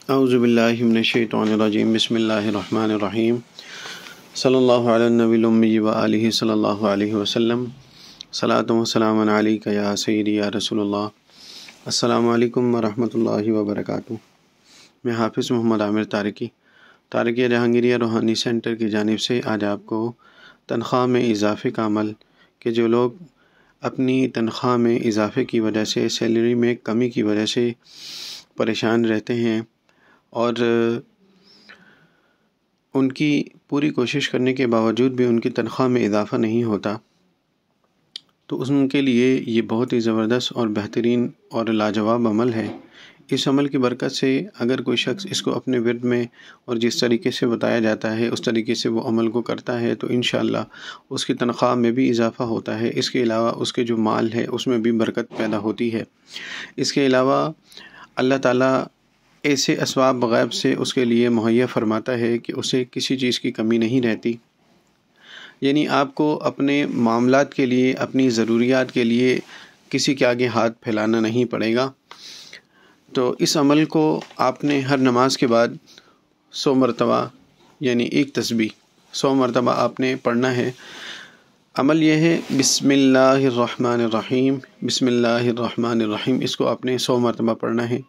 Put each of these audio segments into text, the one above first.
اعوذ باللہ من الشیطان الرجیم بسم اللہ الرحمن الرحیم صلی اللہ علی النبی الامی و آلہ صلی اللہ علیہ وسلم صلاۃ و سلام علیک یا سیدی یا رسول اللہ۔ السلام علیکم ورحمۃ اللہ وبرکاتہ۔ میں حافظ محمد عامر طارقیہ جہانگیریہ روحانی سینٹر کی جانب سے آج آپ کو تنخواہ میں اضافے کا عمل کہ جو لوگ اپنی تنخواہ میں اضافے کی وجہ سے سیلری میں کمی کی وجہ سے پریشان رہتے ہیں اور ان کی پوری کوشش کرنے کے باوجود بھی ان کی تنخواہ میں اضافہ نہیں ہوتا، تو ان کے لیے یہ بہت ہی زبردست اور بہترین اور لاجواب عمل ہے۔ اس عمل کی برکت سے اگر کوئی شخص اس کو اپنے ورد میں اور جس طریقے سے بتایا جاتا ہے اس طریقے سے وہ عمل کو کرتا ہے تو انشاءاللہ اس کی تنخواہ میں بھی اضافہ ہوتا ہے۔ اس کے علاوہ اس کے جو مال ہے اس میں بھی برکت پیدا ہوتی ہے۔ اس کے علاوہ اللہ تعالیٰ ایسے اسباب غیب سے اس کے لیے مہیا فرماتا ہے کہ اسے کسی چیز کی کمی نہیں رہتی، یعنی آپ کو اپنے معاملات کے لیے اپنی ضروریات کے لیے کسی کے آگے ہاتھ پھیلانا نہیں پڑے گا۔ تو اس عمل کو آپ نے ہر نماز کے بعد 100 مرتبہ یعنی ایک تسبیح 100 مرتبہ آپ نے پڑھنا ہے۔ عمل یہ ہے بسم اللہ الرحمن الرحیم، بسم اللہ الرحمن الرحیم، اس کو آپ نے 100 مرتبہ پڑھنا ہے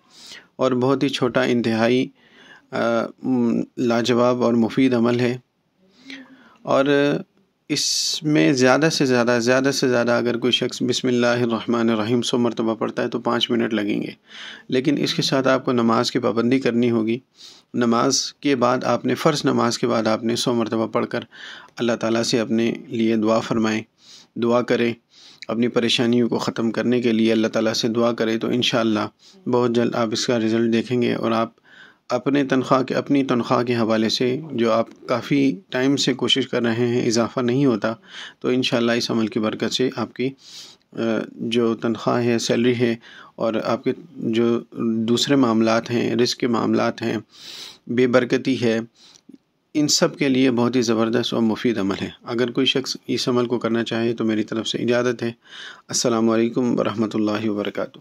اور بہت ہی چھوٹا انتہائی لاجواب اور مفید عمل ہے، اور اس میں زیادہ سے زیادہ اگر کوئی شخص بسم اللہ الرحمن الرحیم 100 مرتبہ پڑھتا ہے تو 5 منٹ لگیں گے، لیکن اس کے ساتھ آپ کو نماز کی پابندی کرنی ہوگی۔ نماز کے بعد آپ نے فرض نماز کے بعد آپ نے 100 مرتبہ پڑھ کر اللہ تعالیٰ سے اپنے لیے دعا فرمائیں، دعا کریں، اپنی پریشانیوں کو ختم کرنے کے لیے اللہ تعالیٰ سے دعا کریں، تو انشاءاللہ بہت جلد آپ اس کا رزلٹ دیکھیں گے، اور آپ اپنی تنخواہ کے حوالے سے جو آپ کافی ٹائم سے کوشش کر رہے ہیں اضافہ نہیں ہوتا، تو انشاءاللہ اس عمل کی برکت سے آپ کی جو تنخواہ ہے، سیلری ہے، اور آپ کے جو دوسرے معاملات ہیں، رزق کے معاملات ہیں، بے برکتی ہے، ان سب کے لیے بہت ہی زبردست اور مفید عمل ہے۔ اگر کوئی شخص اس عمل کو کرنا چاہے تو میری طرف سے اجازت ہے۔ السلام علیکم ورحمۃ اللہ وبرکاتہ۔